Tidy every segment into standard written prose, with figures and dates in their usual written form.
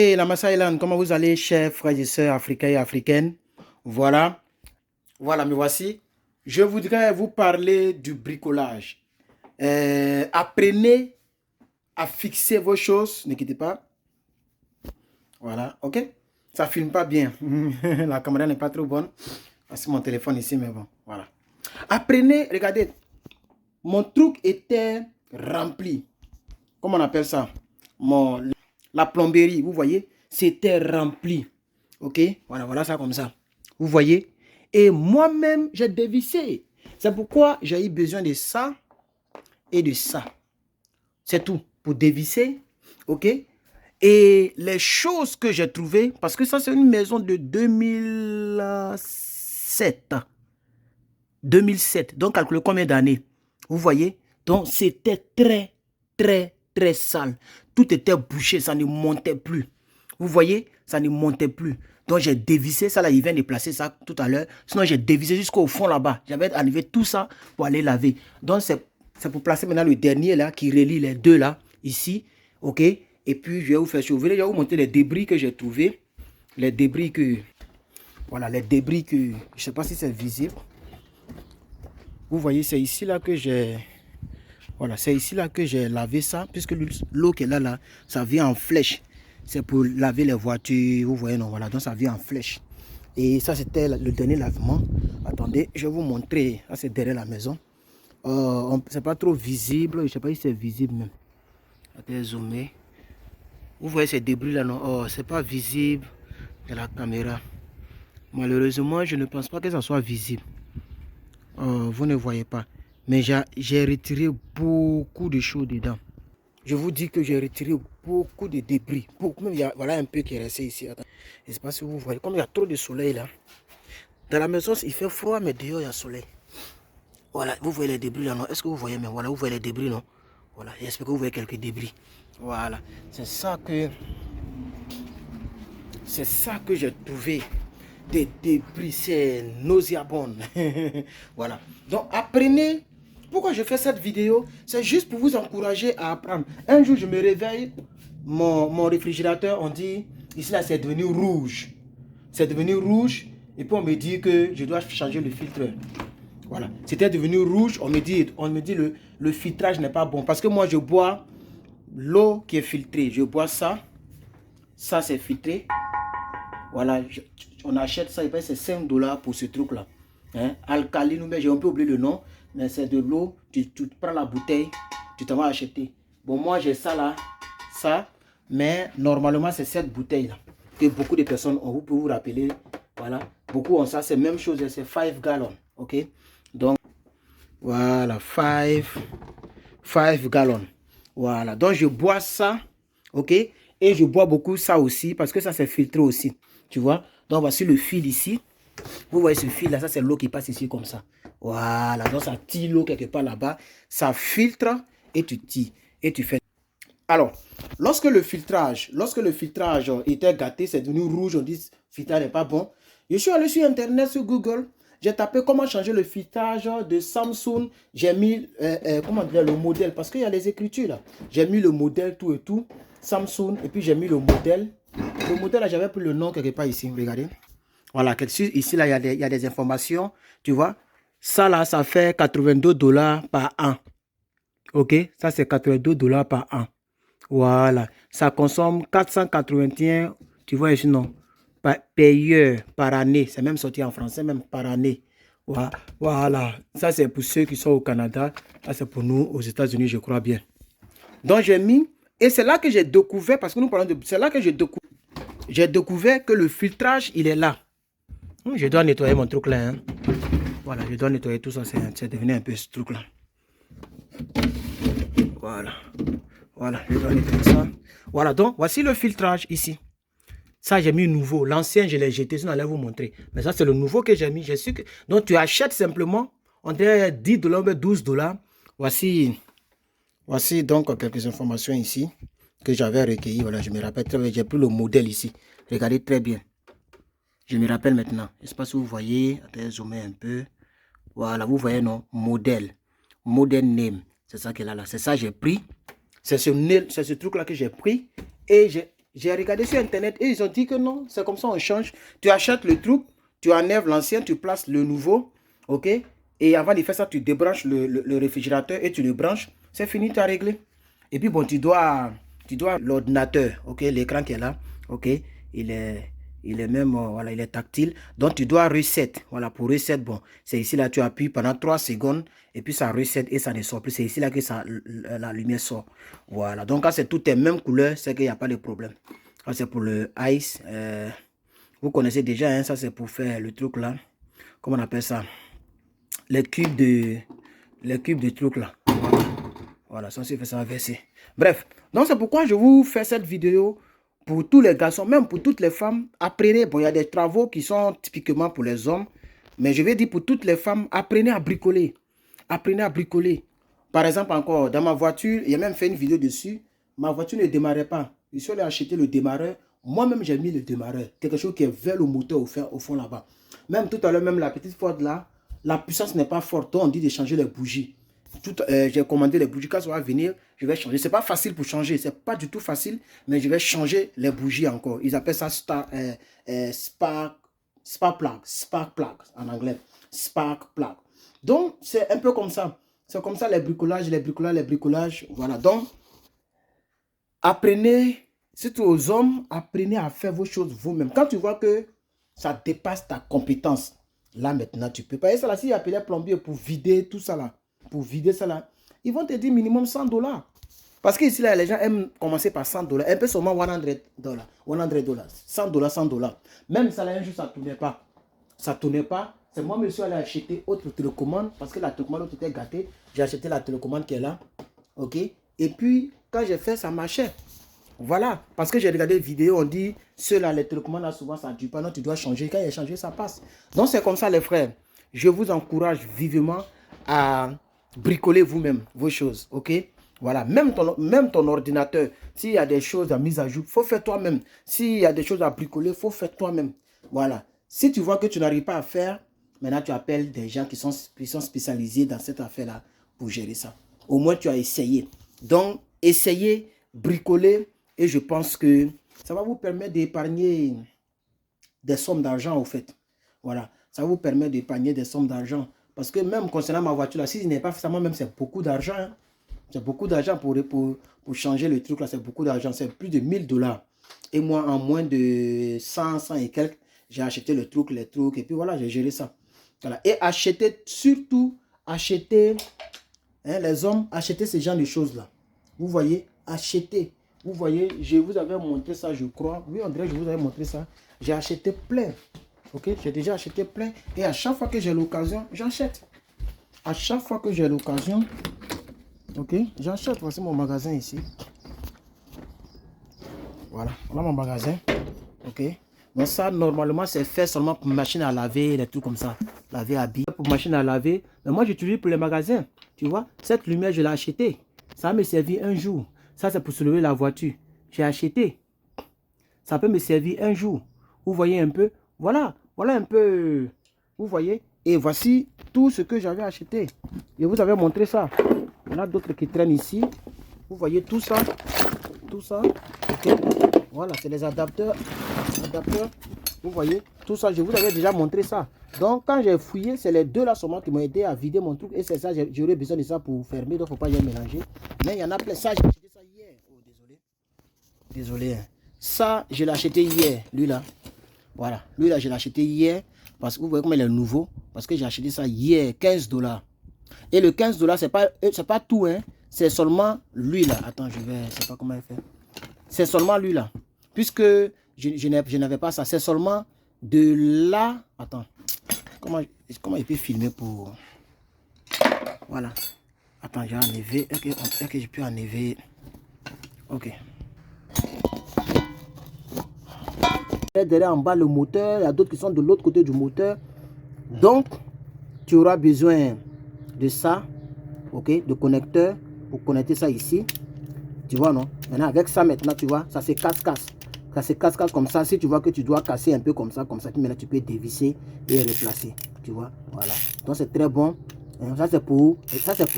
Et la Massa Island, comment vous allez, chers frères et sœurs africains et africaines? Voilà, me voici. Je voudrais vous parler du bricolage. Apprenez à fixer vos choses, ne quittez pas. Voilà, ok? Ça filme pas bien. La caméra n'est pas trop bonne. C'est mon téléphone ici, mais bon, voilà. Apprenez, regardez, mon truc était rempli. Comment on appelle ça? La plomberie, vous voyez, c'était rempli. Ok, voilà ça comme ça. Vous voyez? Et moi-même, j'ai dévissé. C'est pourquoi j'ai eu besoin de ça et de ça. C'est tout. Pour dévisser. Ok? Et les choses que j'ai trouvées, parce que ça, c'est une maison de 2007. 2007. Donc, calculez combien d'années? Vous voyez? Donc, c'était très, très, très sale. Tout était bouché, ça ne montait plus. Vous voyez? Ça ne montait plus. Donc, j'ai dévissé ça là. Il vient de placer ça tout à l'heure. Sinon, j'ai dévissé jusqu'au fond là-bas. J'avais enlevé tout ça pour aller laver. Donc, c'est pour placer maintenant le dernier là qui relie les deux là, ici. OK? Et puis, je vais vous faire chauffer. Je vais vous montrer les débris que j'ai trouvés. Les débris que... Voilà, les débris que... Je ne sais pas si c'est visible. Vous voyez, c'est ici là que j'ai... Voilà, c'est ici là que j'ai lavé ça. Puisque l'eau qui est là, ça vient en flèche. C'est pour laver les voitures. Vous voyez, non, voilà. Donc, ça vient en flèche. Et ça, c'était le dernier lavement. Attendez, je vais vous montrer. Ça, c'est derrière la maison. C'est pas trop visible. Je ne sais pas si c'est visible même. Attendez, zoomer. Vous voyez ces débris là, non? Oh, c'est pas visible de la caméra. Malheureusement, je ne pense pas que ça soit visible. Vous ne voyez pas. Mais j'ai retiré beaucoup de choses dedans. Je vous dis que j'ai retiré beaucoup de débris. Beaucoup, même voilà un peu qui est resté ici. Attends. Je ne sais pas si vous voyez. Comme il y a trop de soleil là. Dans la maison, il fait froid, mais dehors, il y a soleil. Voilà, vous voyez les débris là, non? Est-ce que vous voyez? Mais voilà, vous voyez les débris, non? Voilà, j'espère que vous voyez quelques débris. Voilà, c'est ça que j'ai trouvé. Des débris, c'est nauséabond. Voilà. Donc, apprenez. Pourquoi je fais cette vidéo? C'est juste pour vous encourager à apprendre. Un jour, je me réveille, mon réfrigérateur, on dit, ici là, c'est devenu rouge. C'est devenu rouge. Et puis, on me dit que je dois changer le filtre. Voilà. C'était devenu rouge. On me dit le filtrage n'est pas bon. Parce que moi, je bois l'eau qui est filtrée. Je bois ça. Ça, c'est filtré. Voilà, on achète ça, c'est 5 $ pour ce truc-là. Hein? Alcaline, mais j'ai un peu oublié le nom, mais c'est de l'eau, tu prends la bouteille, tu t'en vas acheter. Bon, moi j'ai ça là, ça, mais normalement c'est cette bouteille-là que beaucoup de personnes ont, vous pouvez vous rappeler, voilà, beaucoup ont ça, c'est la même chose, c'est 5 gallons, ok? Donc, voilà, 5 gallons. Voilà, donc je bois ça, ok? Et je bois beaucoup ça aussi, parce que ça c'est filtré aussi. Tu vois, donc voici le fil ici. Vous voyez ce fil là, ça c'est l'eau qui passe ici comme ça. Voilà, donc ça tire l'eau quelque part là-bas. Ça filtre et tu tires. Et tu fais. Alors, lorsque le filtrage était gâté, c'est devenu rouge, on dit le filtrage n'est pas bon. Je suis allé sur internet, sur Google. J'ai tapé comment changer le filtrage de Samsung. J'ai mis comment dire, le modèle, parce qu'il y a les écritures là. J'ai mis le modèle, tout et tout. Samsung, et puis j'ai mis le modèle. Le modèle, là, j'avais pris le nom quelque part ici, regardez. Voilà, ici, là, il y a des informations, tu vois. Ça, là, ça fait 82 $ par an. Ok, ça, c'est 82 $ par an. Voilà, ça consomme 481, tu vois ici, non, payeur par année. C'est même sorti en français, même par année. Voilà, ça, c'est pour ceux qui sont au Canada. Ça, c'est pour nous, aux États-Unis, je crois bien. Donc, j'ai mis, et c'est là que j'ai découvert, parce que nous parlons de, c'est là que j'ai découvert que le filtrage, il est là. Je dois nettoyer mon truc là. Hein. Voilà, je dois nettoyer tout ça. C'est devenu un peu ce truc là. Voilà. Voilà, je dois nettoyer ça. Voilà, donc voici le filtrage ici. Ça, j'ai mis nouveau. L'ancien, je l'ai jeté. Sinon, je vais vous montrer. Mais ça, c'est le nouveau que j'ai mis. Je suis que... Donc, tu achètes simplement. On dirait 10 $, 12 $. Voici donc quelques informations ici que j'avais recueillies. Voilà, je me rappelle très bien. J'ai pris le modèle ici. Regardez très bien. Je me rappelle maintenant. Je ne sais pas si vous voyez. Attendez, zoomer un peu. Voilà, vous voyez, non? Modèle. Model name. C'est ça qu'elle a là. C'est ça que j'ai pris. C'est ce truc-là que j'ai pris. Et J'ai regardé sur internet et ils ont dit que non, c'est comme ça on change. Tu achètes le truc, tu enlèves l'ancien, tu places le nouveau, ok? Et avant de faire ça, tu débranches le réfrigérateur et tu le branches. C'est fini, tu as réglé. Et puis bon, tu dois l'ordinateur, ok? L'écran qui est là, ok? Il est même, voilà, il est tactile. Donc tu dois reset. Voilà, pour reset, bon, c'est ici là, tu appuies pendant 3 secondes et puis ça reset et ça ne sort plus. C'est ici là que ça, la lumière sort. Voilà, donc quand c'est toutes les mêmes couleurs, c'est qu'il n'y a pas de problème. Ça c'est pour le ice. Vous connaissez déjà, hein, ça c'est pour faire le truc là. Comment on appelle ça? Les cubes de trucs là. Voilà, ça c'est fait ça verser. Bref, donc c'est pourquoi je vous fais cette vidéo pour tous les garçons, même pour toutes les femmes. Apprenez, bon, il y a des travaux qui sont typiquement pour les hommes, mais je vais dire pour toutes les femmes, apprenez à bricoler. Apprenez à bricoler. Par exemple, encore, dans ma voiture, il y a même fait une vidéo dessus. Ma voiture ne démarrait pas. Je suis allé acheter le démarreur. Moi-même, j'ai mis le démarreur. Quelque chose qui est vers le moteur au fond là-bas. Même tout à l'heure, même la petite Ford là, la puissance n'est pas forte. Donc, on dit de changer les bougies. J'ai commandé les bougies. Quand ça va venir, je vais changer. C'est pas facile pour changer. C'est pas du tout facile. Mais je vais changer les bougies encore. Ils appellent ça spark plug en anglais. Spark plug. Donc, c'est un peu comme ça. C'est comme ça les bricolages. Voilà. Donc, apprenez, surtout aux hommes, apprenez à faire vos choses vous-même. Quand tu vois que ça dépasse ta compétence, là maintenant, tu peux pas. Et ça là, s'il appelait plombier pour vider tout ça là, pour vider ça là, ils vont te dire minimum $100. Parce qu'ici là, les gens aiment commencer par $100. Un peu seulement $100. $100. Même ça là, un jour, ça ne tournait pas. Ça ne tournait pas. C'est moi, monsieur, allé acheter autre télécommande parce que la télécommande était gâtée. J'ai acheté la télécommande qui est là. Ok. Et puis, quand j'ai fait, ça marchait. Voilà. Parce que j'ai regardé des vidéos, on dit, ceux-là, les télécommandes, là, souvent, ça ne dure pas. Non, tu dois changer. Quand il a changé, ça passe. Donc, c'est comme ça, les frères. Je vous encourage vivement à bricoler vous-même vos choses. Ok. Voilà. Même ton ordinateur, s'il y a des choses à mise à jour, il faut faire toi-même. S'il y a des choses à bricoler, il faut faire toi-même. Voilà. Si tu vois que tu n'arrives pas à faire, maintenant tu appelles des gens qui sont spécialisés dans cette affaire-là pour gérer ça. Au moins tu as essayé. Donc, essayez, bricoler et je pense que ça va vous permettre d'épargner des sommes d'argent au fait. Voilà. Ça vous permet d'épargner des sommes d'argent. Parce que même concernant ma voiture, là, si je n'ai pas fait ça moi-même, c'est beaucoup d'argent. Hein. C'est beaucoup d'argent pour changer le truc là. C'est beaucoup d'argent. C'est plus de $1000. Et moi, en moins de 100 et quelques, j'ai acheté les trucs, et puis voilà, j'ai géré ça. Voilà. Et achetez, surtout, achetez, hein, les hommes, achetez ce genre de choses-là. Vous voyez, achetez. Vous voyez, je vous avais montré ça, je crois. Oui, André, je vous avais montré ça. J'ai acheté plein. Ok, j'ai déjà acheté plein. Et à chaque fois que j'ai l'occasion, j'achète. À chaque fois que j'ai l'occasion, ok, j'achète. Voici mon magasin ici. Voilà, voilà mon magasin. Ok. Donc ça, normalement, c'est fait seulement pour machine à laver, les trucs comme ça. Laver, habiller, pour machine à laver. Mais moi, j'utilise pour les magasins. Tu vois, cette lumière, je l'ai achetée. Ça me servir un jour. Ça, c'est pour soulever la voiture. J'ai acheté. Ça peut me servir un jour. Vous voyez un peu. Voilà. Voilà un peu. Vous voyez. Et voici tout ce que j'avais acheté. Je vous avais montré ça. Il y en a d'autres qui traînent ici. Vous voyez tout ça. Tout ça. Ok. Voilà, c'est les adapteurs. Vous voyez, tout ça, je vous avais déjà montré ça. Donc, quand j'ai fouillé, c'est les deux là seulement qui m'ont aidé à vider mon truc. Et c'est ça, j'aurais besoin de ça pour fermer. Donc, il ne faut pas y mélanger. Mais il y en a plein. Ça, j'ai acheté ça hier. Oh, désolé. Désolé. Hein. Ça, je l'ai acheté hier. Lui là. Voilà. Lui là, je l'ai acheté hier. Parce que vous voyez comment il est nouveau. Parce que j'ai acheté ça hier. $15. Et le $15, c'est pas tout. Hein. C'est seulement lui là. Attends, je sais pas comment il fait. C'est seulement lui là. Puisque je n'avais pas ça. C'est seulement de là. Attends. Comment il peut filmer pour... Voilà. Attends, j'ai enlevé. Est-ce que je peux enlever? Ok. Derrière en bas le moteur. Il y a d'autres qui sont de l'autre côté du moteur. Donc, tu auras besoin de ça. Ok. De connecteur. Pour connecter ça ici. Tu vois, non? Maintenant, avec ça, maintenant, tu vois, ça se casse. Ça se casse comme ça. Si tu vois que tu dois casser un peu comme ça, puis maintenant, tu peux dévisser et replacer. Tu vois, voilà. Donc, c'est très bon. Ça, c'est pour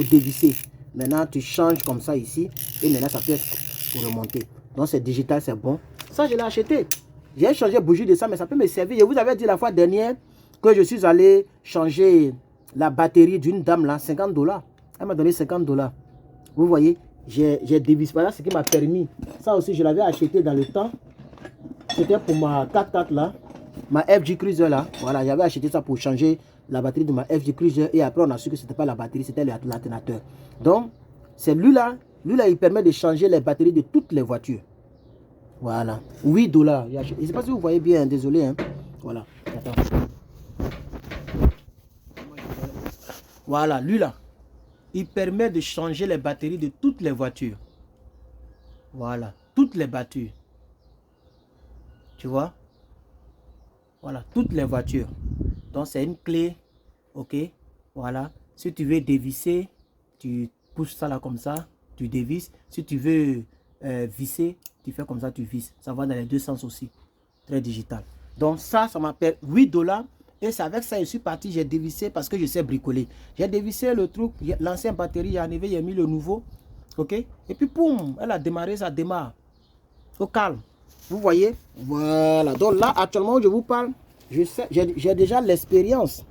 dévisser. Maintenant, tu changes comme ça ici. Et maintenant, ça peut être pour remonter. Donc, c'est digital, c'est bon. Ça, je l'ai acheté. J'ai changé bougie de ça, mais ça peut me servir. Je vous avais dit la fois dernière que je suis allé changer la batterie d'une dame là, 50 $. Elle m'a donné 50 $. Vous voyez, j'ai dévissé. Voilà ce qui m'a permis. Ça aussi, je l'avais acheté dans le temps. C'était pour ma 4x4 là, ma FJ Cruiser là. Voilà, j'avais acheté ça pour changer la batterie de ma FJ Cruiser. Et après, on a su que ce n'était pas la batterie, c'était l'alternateur. Donc, c'est lui-là, il permet de changer les batteries de toutes les voitures. Voilà, 8 $. Je ne sais pas si vous voyez bien, désolé. Hein. Voilà, attends. Voilà, lui là, il permet de changer les batteries de toutes les voitures. Voilà, toutes les voitures. Tu vois? Voilà, toutes les voitures. Donc, c'est une clé. Ok, voilà. Si tu veux dévisser, tu pousses ça là comme ça, tu dévisses. Si tu veux visser, tu fais comme ça, tu visses. Ça va dans les deux sens aussi. Très digital. Donc, ça m'appelle 8 $. Et c'est avec ça que je suis parti, j'ai dévissé parce que je sais bricoler. J'ai dévissé le truc, l'ancienne batterie est arrivée, j'ai mis le nouveau. Ok, et puis poum, elle a démarré, ça démarre. Au calme. Vous voyez? Voilà. Donc là, actuellement, je vous parle, j'ai déjà l'expérience.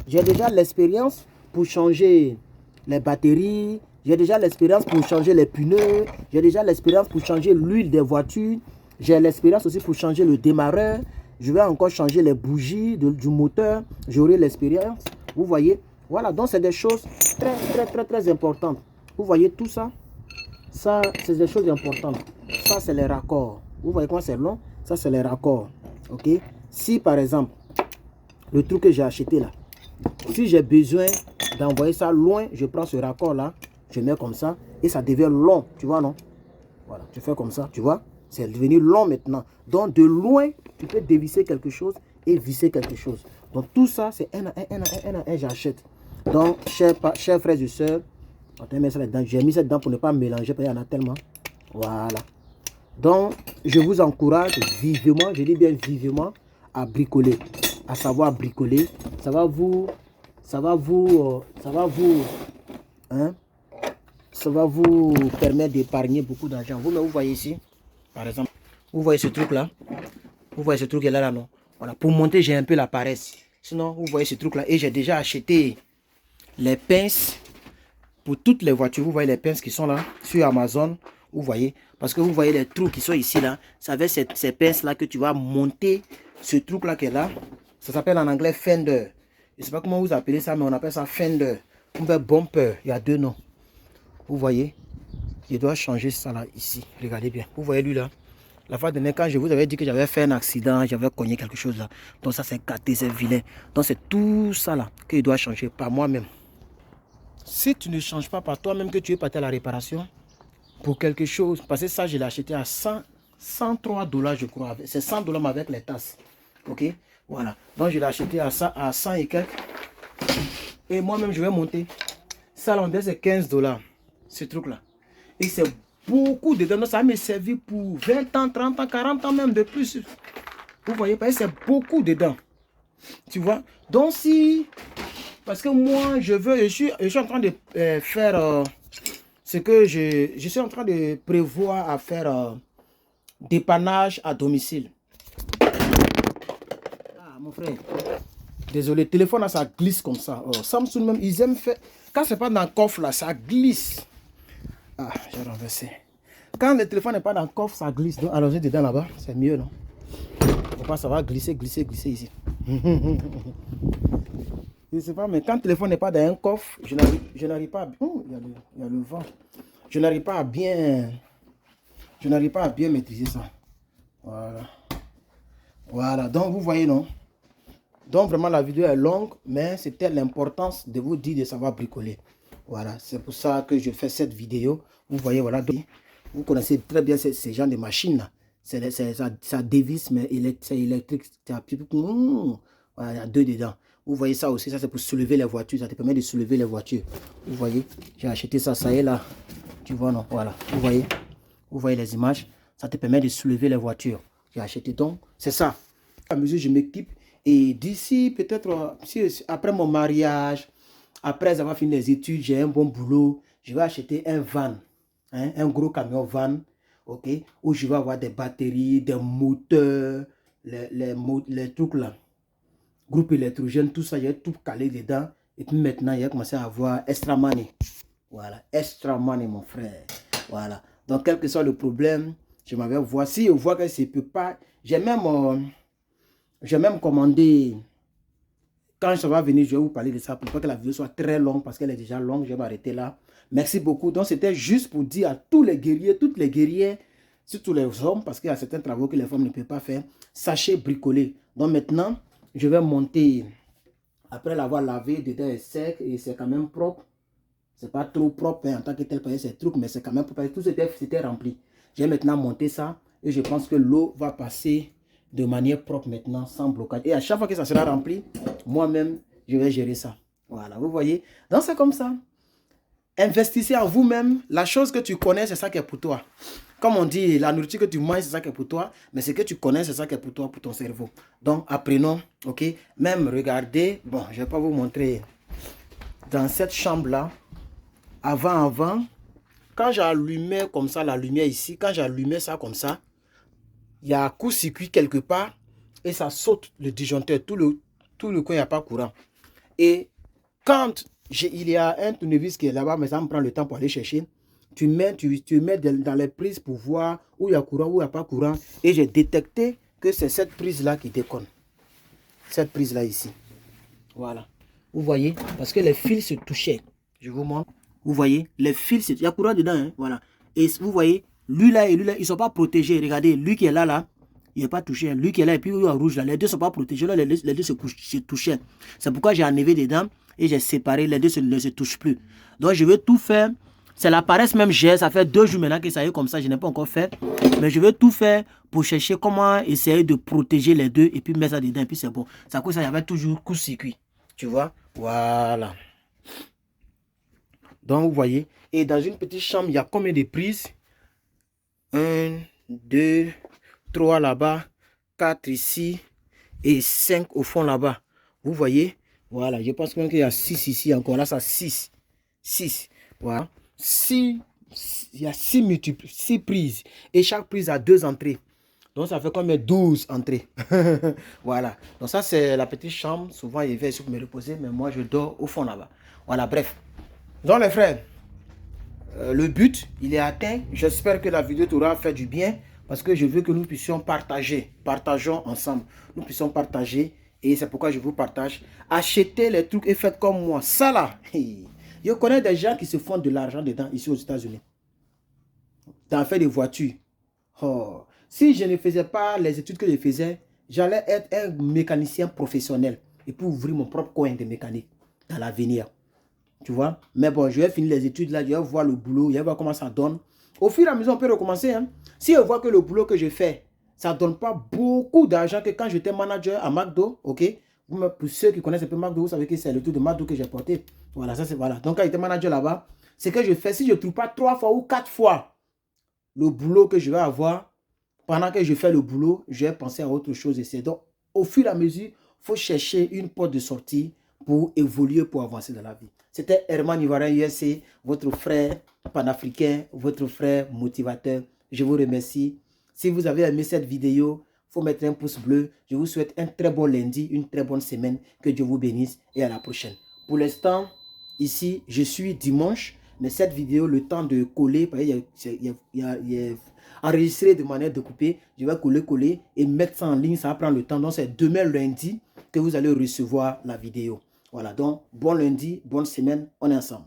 J'ai déjà l'expérience pour changer les batteries. J'ai déjà l'expérience pour changer les pneus. J'ai déjà l'expérience pour changer l'huile des voitures. J'ai l'expérience aussi pour changer le démarreur. Je vais encore changer les bougies du moteur. J'aurai l'expérience. Vous voyez? Voilà, donc c'est des choses très importantes. Vous voyez tout ça? Ça, c'est des choses importantes. Ça, c'est les raccords. Vous voyez comment c'est long? Ça, c'est les raccords. Ok? Si, par exemple, le truc que j'ai acheté là, si j'ai besoin d'envoyer ça loin, je prends ce raccord là, je mets comme ça et ça devient long. Tu vois, non? Voilà, tu fais comme ça, tu vois? C'est devenu long maintenant. Donc, de loin, tu peux dévisser quelque chose et visser quelque chose. Donc, tout ça, c'est un à un, j'achète. Donc, chers frères et sœurs, j'ai mis ça dedans pour ne pas mélanger, parce qu'il y en a tellement. Voilà. Donc, je vous encourage vivement, je dis bien vivement, à bricoler, à savoir bricoler. Ça va vous permettre d'épargner beaucoup d'argent. Vous voyez ici, par exemple, vous voyez ce truc là, vous voyez ce truc là, non? Voilà, pour monter, j'ai un peu la paresse. Sinon, vous voyez ce truc là, et j'ai déjà acheté les pinces pour toutes les voitures. Vous voyez les pinces qui sont là sur Amazon. Vous voyez, parce que vous voyez les trous qui sont ici là. C'est avec ces pinces là que tu vas monter ce truc là qui est là. Ça s'appelle en anglais fender. Je ne sais pas comment vous appelez ça, mais on appelle ça fender. On fait bumper. Il y a deux noms. Vous voyez, je dois changer ça là ici. Regardez bien. Vous voyez lui là. La fois dernière, quand je vous avais dit que j'avais fait un accident, j'avais cogné quelque chose là. Donc ça c'est gâté, c'est vilain. Donc c'est tout ça là que je dois changer par moi-même. Si tu ne changes pas par toi-même, que tu es parti à la réparation pour quelque chose, parce que ça je l'ai acheté à 103 $, je crois. C'est 100 $, mais avec les tasses. Ok, voilà. Donc je l'ai acheté à 100 et quelques. Et moi-même je vais monter. Ça là, c'est 15 $. Ce truc là. Et c'est beaucoup dedans. Ça m'a servi pour 20 ans, 30 ans, 40 ans même de plus. Vous voyez, parce que c'est beaucoup dedans. Tu vois. Donc si... Parce que moi, je suis en train de faire ce que je suis en train de prévoir à faire dépannage à domicile. Ah, mon frère. Désolé, le téléphone là, ça glisse comme ça. Oh, Samsung même, ils aiment faire... Quand c'est pas dans le coffre là, ça glisse. Ah, j'ai renversé. Quand le téléphone n'est pas dans le coffre, ça glisse. Donc, allons-y dedans là-bas, c'est mieux, non? Faut pas, ça va glisser ici. Je sais pas, mais quand le téléphone n'est pas dans un coffre, je n'arrive pas à... Oh, il y a le vent. Je n'arrive pas à bien maîtriser ça. Voilà. Voilà, donc vous voyez, non? Donc vraiment la vidéo est longue, mais c'était l'importance de vous dire de savoir bricoler. Voilà, c'est pour ça que je fais cette vidéo. Vous voyez, voilà, donc, vous connaissez très bien ces genres de machines là. Ça dévisse, mais c'est électrique. Voilà, il y a deux dedans. Vous voyez ça aussi, ça c'est pour soulever les voitures. Ça te permet de soulever les voitures. Vous voyez, j'ai acheté ça, ça y est là. Tu vois, non? Voilà, vous voyez les images. Ça te permet de soulever les voitures. J'ai acheté donc, c'est ça. À mesure je m'équipe. Et d'ici, peut-être, après mon mariage, après avoir fini les études, j'ai un bon boulot, je vais acheter un van, hein, un gros camion van. ok, où je vais avoir des batteries, des moteurs, les trucs là, groupe électrogène, tout ça, j'ai tout calé dedans. Et puis maintenant, il a commencé à avoir extra money. Voilà, extra money, mon frère. Voilà. Donc, quel que soit le problème, je m'avais voir. Si je vois que ça ne peut pas, j'ai même commandé. Quand ça va venir, je vais vous parler de ça pour pas que la vidéo soit très longue parce qu'elle est déjà longue. Je vais m'arrêter là. Merci beaucoup. Donc, c'était juste pour dire à tous les guerriers, toutes les guerrières, surtout les hommes, parce qu'il y a certains travaux que les femmes ne peuvent pas faire, sachez bricoler. Donc, maintenant, je vais monter, après l'avoir lavé, dedans est sec et c'est quand même propre. C'est pas trop propre hein, en tant que tel, c'est truc, mais c'est quand même propre. Tout c'était rempli. J'ai maintenant monté ça et je pense que l'eau va passer de manière propre maintenant, sans blocage. Et à chaque fois que ça sera rempli, moi-même, je vais gérer ça. Voilà, vous voyez. Donc, c'est comme ça. Investissez en vous-même. La chose que tu connais, c'est ça qui est pour toi. Comme on dit, la nourriture que tu manges, c'est ça qui est pour toi. Mais ce que tu connais, c'est ça qui est pour toi, pour ton cerveau. Donc, apprenons, ok. Même, regardez. Bon, je ne vais pas vous montrer. Dans cette chambre-là, avant, quand j'allumais comme ça, la lumière ici, quand j'allumais ça comme ça, il y a un court-circuit quelque part et ça saute le disjoncteur. Tout le coin, il n'y a pas courant. Et quand il y a un tournevis qui est là-bas, mais ça me prend le temps pour aller chercher, tu mets dans les prises pour voir où il y a courant, où il n'y a pas courant. Et j'ai détecté que c'est cette prise-là qui déconne. Cette prise-là ici. Voilà. Vous voyez? Parce que les fils se touchaient. Je vous montre. Vous voyez? Les fils, il y a courant dedans. Hein? Voilà. Et vous voyez, lui là et lui là, ils ne sont pas protégés. Regardez, lui qui est là, il n'est pas touché. Lui qui est là et puis lui en rouge là, les deux ne sont pas protégés. Là, les deux se touchaient. C'est pourquoi j'ai enlevé dedans et j'ai séparé. Les deux ne se touchent plus. Donc je veux tout faire. C'est la paresse même j'ai. Ça fait 2 jours maintenant que ça y est comme ça. Je n'ai pas encore fait. Mais je veux tout faire pour chercher comment essayer de protéger les deux et puis mettre ça dedans. Et puis c'est bon. Ça cause ça, il y avait toujours court-circuit. Tu vois? Voilà. Donc, vous voyez. Et dans une petite chambre, il y a combien de prises? 1, 2, 3 là-bas, 4 ici et 5 au fond là-bas. Vous voyez? Voilà. Je pense qu'il y a 6 ici encore. Là, ça 6. 6. Voilà. 6. Il y a 6 prises. Et chaque prise a 2 entrées. Donc, ça fait combien? 12 entrées. Voilà. Donc, ça, c'est la petite chambre. Souvent, il va me reposer, mais moi, je dors au fond là-bas. Voilà, bref. Donc, les frères, le but, il est atteint. J'espère que la vidéo t'aura fait du bien parce que je veux que nous puissions partager. Partageons ensemble. Nous puissions partager et c'est pourquoi je vous partage. Achetez les trucs et faites comme moi. Ça là, je connais des gens qui se font de l'argent dedans ici aux États-Unis. Dans fait des voitures. Oh. Si je ne faisais pas les études que je faisais, j'allais être un mécanicien professionnel et pour ouvrir mon propre coin de mécanique dans l'avenir. Tu vois? Mais bon, je vais finir les études là, je vais voir le boulot, je vais voir comment ça donne. Au fur et à mesure, on peut recommencer. Hein? Si je vois que le boulot que je fais, ça ne donne pas beaucoup d'argent que quand j'étais manager à McDo, ok? Pour ceux qui connaissent un peu McDo, vous savez que c'est le tour de McDo que j'ai porté. Voilà, ça c'est voilà. Donc quand j'étais manager là-bas, c'est que je fais, si je ne trouve pas 3 fois ou 4 fois le boulot que je vais avoir, pendant que je fais le boulot, je vais penser à autre chose. Et donc, au fur et à mesure, il faut chercher une porte de sortie pour évoluer, pour avancer dans la vie. C'était Herman Ivoirien USA, votre frère panafricain, votre frère motivateur. Je vous remercie. Si vous avez aimé cette vidéo, il faut mettre un pouce bleu. Je vous souhaite un très bon lundi, une très bonne semaine. Que Dieu vous bénisse et à la prochaine. Pour l'instant, ici, je suis dimanche. Mais cette vidéo, le temps de coller, il y a enregistré de manière découpée. Je vais coller et mettre ça en ligne. Ça va prendre le temps. Donc, c'est demain lundi que vous allez recevoir la vidéo. Voilà, donc bon lundi, bonne semaine, on est ensemble.